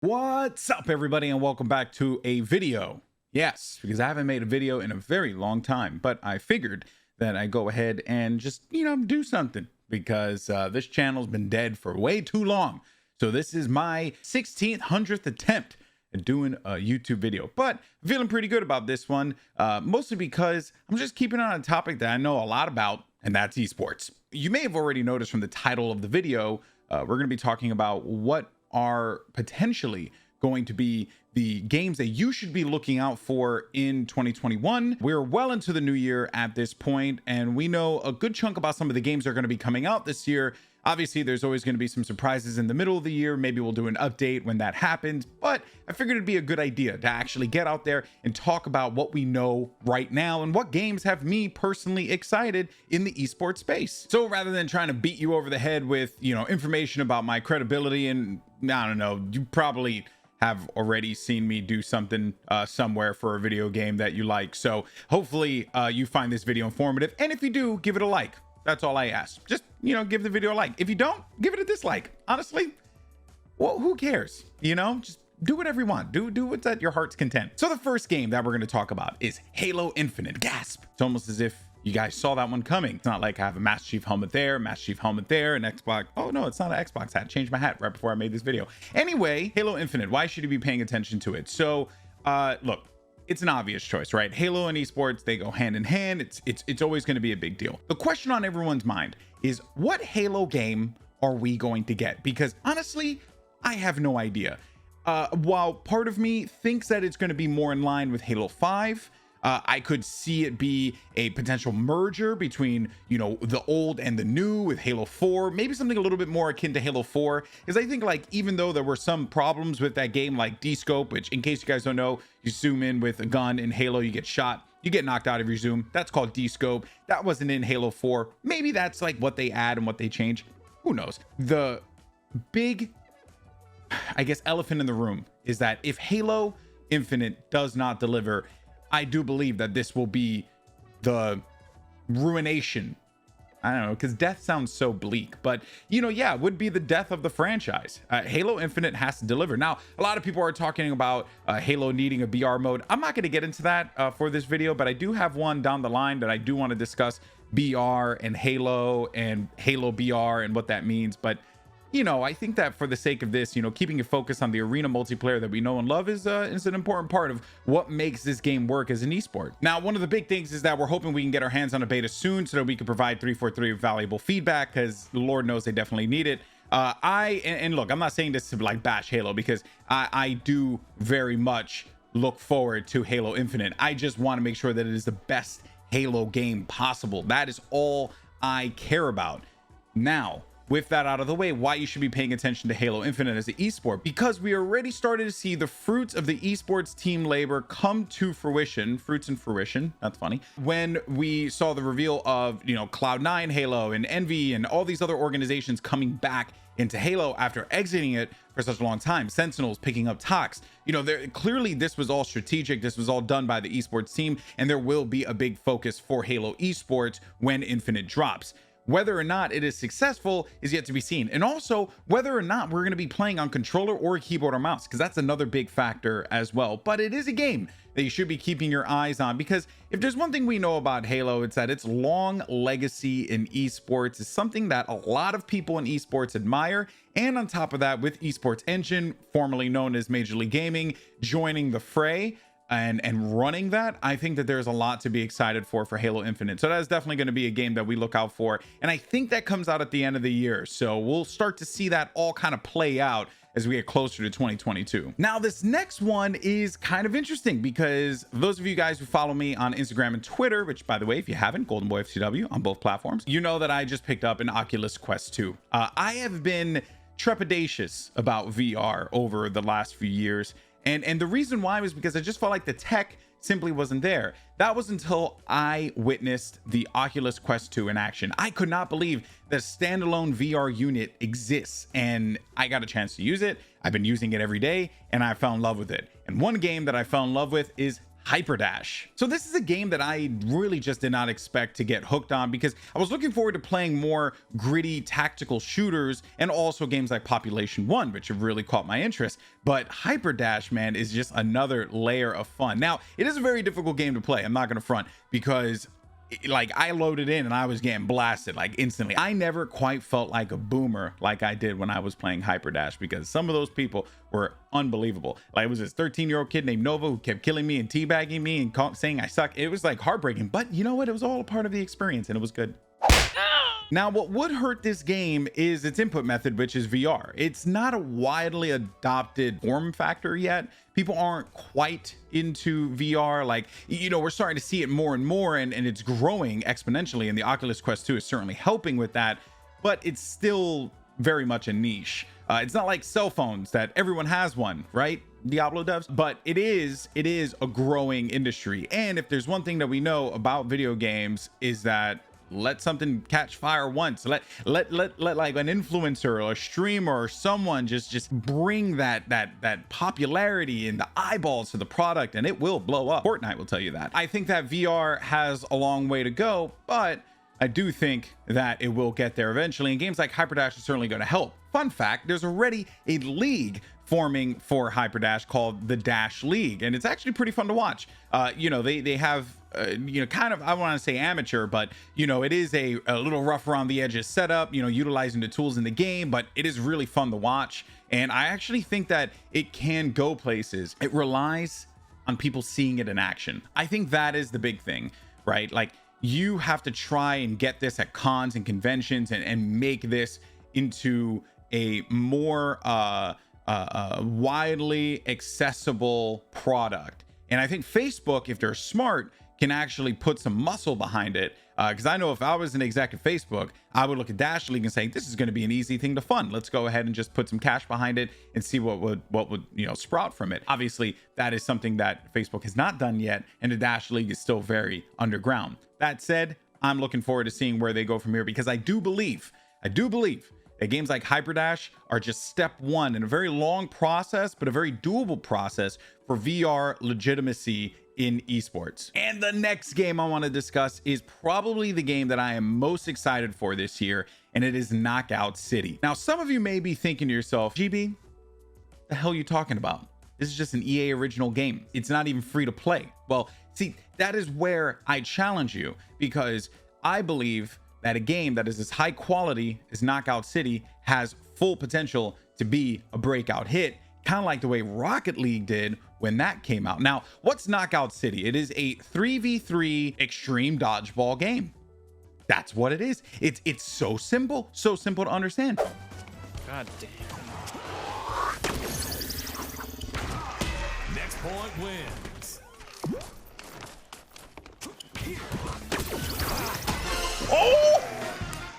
What's up, everybody, and welcome back to a video. Yes, because I haven't made a video in a very long time, but I figured that I go ahead and just, do something because this channel's been dead for way too long. So this is my 100th attempt at doing a YouTube video, but I'm feeling pretty good about this one, mostly because I'm just keeping on a topic that I know a lot about, and that's esports. You may have already noticed from the title of the video, we're going to be talking about what are potentially going to be the games that you should be looking out for in 2021. We're well into the new year at this point, and we know a good chunk about some of the games that are going to be coming out this year. Obviously, there's always going to be some surprises in the middle of the year. Maybe we'll do an update when that happens, but I figured it'd be a good idea to actually get out there and talk about what we know right now and what games have me personally excited in the esports space. So rather than trying to beat you over the head with, information about my credibility, and I don't know, you probably have already seen me do something somewhere for a video game that you like. So hopefully you find this video informative. And if you do, give it a like. That's all I ask. Just, give the video a like. If you don't, give it a dislike. Honestly, well, who cares? Just do whatever you want. Do what's at your heart's content. So the first game that we're going to talk about is Halo Infinite. Gasp. It's almost as if you guys saw that one coming. It's not like I have a Master Chief helmet there, Master Chief helmet there, an Xbox. Oh no, it's not an Xbox hat. Changed my hat right before I made this video. Anyway, Halo Infinite. Why should you be paying attention to it? So, look, it's an obvious choice, right? Halo and esports, they go hand in hand. It's always going to be a big deal. The question on everyone's mind is, what Halo game are we going to get? Because honestly, I have no idea. While part of me thinks that it's going to be more in line with Halo 5, I could see it be a potential merger between, the old and the new with Halo 4, maybe something a little bit more akin to Halo 4. Because I think, even though there were some problems with that game, like D-scope, which, in case you guys don't know, you zoom in with a gun in Halo, you get shot, you get knocked out of your zoom. That's called D-scope. That wasn't in Halo 4. Maybe that's what they add and what they change. Who knows? The big, I guess, elephant in the room is that if Halo Infinite does not deliver, I do believe that this will be the ruination. I don't know, because death sounds so bleak, but yeah, it would be the death of the franchise. Halo Infinite has to deliver. Now, a lot of people are talking about Halo needing a BR mode. I'm not going to get into that for this video, but I do have one down the line that I do want to discuss BR and Halo BR and what that means. But I think that for the sake of this, keeping your focus on the arena multiplayer that we know and love is an important part of what makes this game work as an esport. Now, one of the big things is that we're hoping we can get our hands on a beta soon so that we can provide 343 valuable feedback, because Lord knows they definitely need it. And look, I'm not saying this to bash Halo, because I do very much look forward to Halo Infinite. I just want to make sure that it is the best Halo game possible. That is all I care about. Now, with that out of the way, why you should be paying attention to Halo Infinite as an esport, because we already started to see the fruits of the esports team labor come to fruition. Fruits and fruition, that's funny. When we saw the reveal of, Cloud9 Halo and Envy and all these other organizations coming back into Halo after exiting it for such a long time. Sentinels picking up Tox. Clearly this was all strategic. This was all done by the esports team, and there will be a big focus for Halo esports when Infinite drops. Whether or not it is successful is yet to be seen. And also whether or not we're going to be playing on controller or keyboard or mouse, because that's another big factor as well. But it is a game that you should be keeping your eyes on, because if there's one thing we know about Halo, it's that its long legacy in esports is something that a lot of people in esports admire. And on top of that, with Esports Engine, formerly known as Major League Gaming, joining the fray and running that, I think that there's a lot to be excited for Halo Infinite. So that is definitely going to be a game that we look out for, and I think that comes out at the end of the year, so we'll start to see that all kind of play out as we get closer to 2022. Now, this next one is kind of interesting, because those of you guys who follow me on Instagram and Twitter, which, by the way, if you haven't, GoldenboyFTW on both platforms, you know that I just picked up an Oculus Quest 2. I have been trepidatious about VR over the last few years. And the reason why was because I just felt like the tech simply wasn't there. That was until I witnessed the Oculus Quest 2 in action. I could not believe that a standalone VR unit exists, and I got a chance to use it. I've been using it every day, and I fell in love with it. And one game that I fell in love with is Hyperdash. So this is a game that I really just did not expect to get hooked on, because I was looking forward to playing more gritty tactical shooters and also games like Population 1, which have really caught my interest. But Hyperdash, man, is just another layer of fun. Now, it is a very difficult game to play, I'm not gonna front, because like I loaded in and I was getting blasted like instantly. I never quite felt like a boomer like I did when I was playing Hyperdash, because some of those people were unbelievable. Like, it was this 13-year-old kid named Nova who kept killing me and teabagging me and saying I suck. It was like heartbreaking, but you know what? It was all a part of the experience and it was good. Now, what would hurt this game is its input method, which is VR. It's not a widely adopted form factor yet. People aren't quite into VR. Like, you know, we're starting to see it more and more, and it's growing exponentially, and the Oculus Quest 2 is certainly helping with that, but it's still very much a niche. It's not like cell phones that everyone has one, right? Diablo devs, but it is a growing industry. And if there's one thing that we know about video games, is that let something catch fire once, let like an influencer or a streamer or someone just bring that popularity and the eyeballs to the product, and it will blow up. Fortnite will tell you that. I think that VR has a long way to go, but I do think that it will get there eventually, and games like Hyperdash are certainly going to help. Fun fact, there's already a league forming for Hyperdash called the Dash League, and it's actually pretty fun to watch. You know, they have you know, kind of, I want to say amateur, but you know, it is a little rough around the edges setup, you know, utilizing the tools in the game, but it is really fun to watch. And I actually think that it can go places. It relies on people seeing it in action. I think that is the big thing, right? Like, you have to try and get this at cons and conventions and make this into a more widely accessible product. And I think Facebook, if they're smart, can actually put some muscle behind it. Because I know if I was an exec at Facebook, I would look at Dash League and say, this is going to be an easy thing to fund. Let's go ahead and just put some cash behind it and see what would you know, sprout from it. Obviously, that is something that Facebook has not done yet, and the Dash League is still very underground. That said, I'm looking forward to seeing where they go from here, because I do believe that games like Hyperdash are just step one in a very long process, but a very doable process for VR legitimacy in esports. And the next game I want to discuss is probably the game that I am most excited for this year, and it is Knockout City. Now, some of you may be thinking to yourself, GB, the hell are you talking about? This is just an EA original game. It's not even free to play. Well, see, that is where I challenge you, because I believe that a game that is as high quality as Knockout City has full potential to be a breakout hit, kind of like the way Rocket League did when that came out. Now, what's Knockout City? It is a 3v3 extreme dodgeball game. That's what it is. It's so simple to understand. God damn. Next point wins. Oh!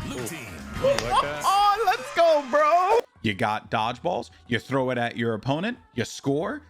Blue team. Like that? Oh, let's go, bro. You got dodgeballs, you throw it at your opponent, you score,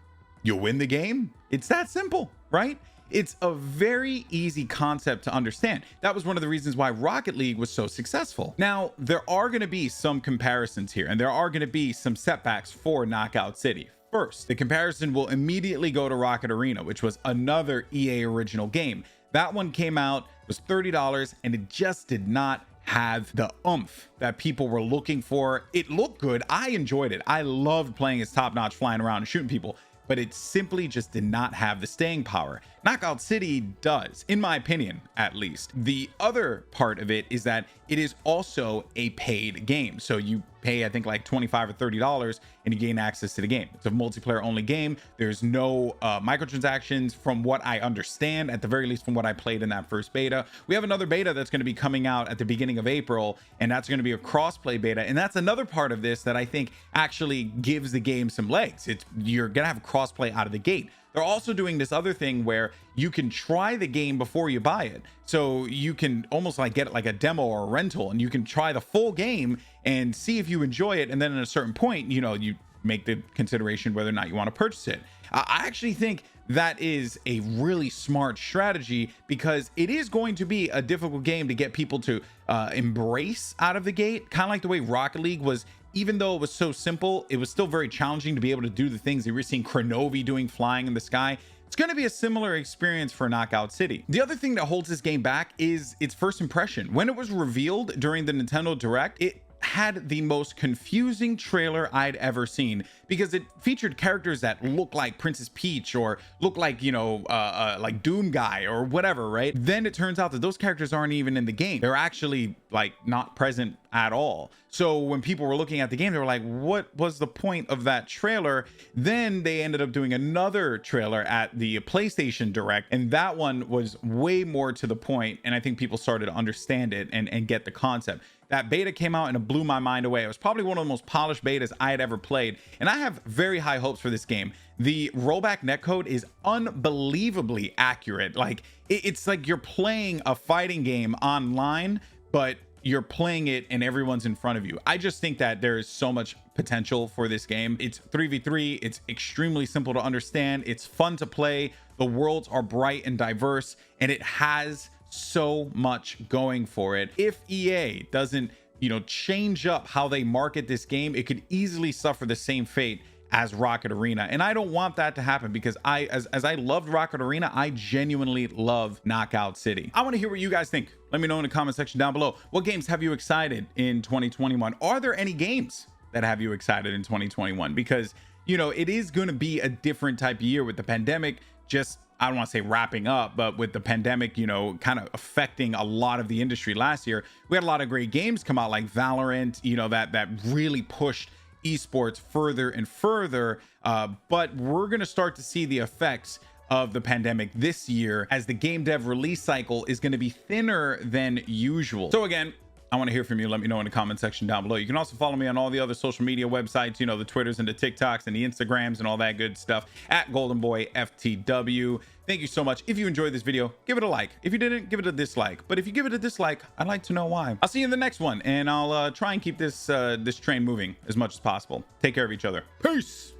you win the game. It's that simple, right? It's a very easy concept to understand. That was one of the reasons why Rocket League was so successful. Now, there are going to be some comparisons here, and there are going to be some setbacks for Knockout City. First, the comparison will immediately go to Rocket Arena, which was another EA original game. That one came out, was $30, and it just did not have the oomph that people were looking for. It looked good. I enjoyed it. I loved playing as top-notch, flying around and shooting people, but it simply just did not have the staying power. Knockout City does, in my opinion, at least. The other part of it is that it is also a paid game. So you pay, I think, like $25 or $30 and you gain access to the game. It's a multiplayer only game. There's no microtransactions from what I understand, at the very least from what I played in that first beta. We have another beta that's going to be coming out at the beginning of April, and that's going to be a crossplay beta. And that's another part of this that I think actually gives the game some legs. You're going to have crossplay out of the gate. They're also doing this other thing where you can try the game before you buy it. So you can almost like get it like a demo or a rental, and you can try the full game and see if you enjoy it. And then at a certain point, you know, you make the consideration whether or not you want to purchase it. I actually think that is a really smart strategy, because it is going to be a difficult game to get people to embrace out of the gate, kind of like the way Rocket League was even though it was so simple, it was still very challenging to be able to do the things that we're seeing Kronovi doing flying in the sky. It's going to be a similar experience for Knockout City. The other thing that holds this game back is its first impression. When it was revealed during the Nintendo Direct, it had the most confusing trailer I'd ever seen, because it featured characters that look like Princess Peach or look like, you know, like Doom Guy or whatever, right? Then it turns out that those characters aren't even in the game. They're actually like not present at all. So when people were looking at the game, they were like, what was the point of that trailer? Then they ended up doing another trailer at the PlayStation Direct, and that one was way more to the point, and I think people started to understand it and get the concept. That beta came out and it blew my mind away. It was probably one of the most polished betas I had ever played, and I have very high hopes for this game. The rollback netcode is unbelievably accurate. Like it's like you're playing a fighting game online, but you're playing it and everyone's in front of you. I just think that there is so much potential for this game. It's 3v3. It's extremely simple to understand. It's fun to play. The worlds are bright and diverse, and it has so much going for it. If EA doesn't, you know, change up how they market this game, it could easily suffer the same fate as Rocket Arena, and I don't want that to happen, because as I loved Rocket Arena, I genuinely love Knockout City. I want to hear what you guys think. Let me know in the comment section down below. What games have you excited in 2021? Are there any games that have you excited in 2021? Because, you know, it is going to be a different type of year with the pandemic just, I don't want to say wrapping up, but with the pandemic, you know, kind of affecting a lot of the industry last year. We had a lot of great games come out, like Valorant, you know, that really pushed esports further and further, but we're going to start to see the effects of the pandemic this year, as the game dev release cycle is going to be thinner than usual. So again, I want to hear from you. Let me know in the comment section down below. You can also follow me on all the other social media websites, you know, the Twitters and the TikToks and the Instagrams and all that good stuff, at GoldenboyFTW. Thank you so much. If you enjoyed this video, give it a like. If you didn't, give it a dislike. But if you give it a dislike, I'd like to know why. I'll see you in the next one, and I'll try and keep this this train moving as much as possible. Take care of each other. Peace.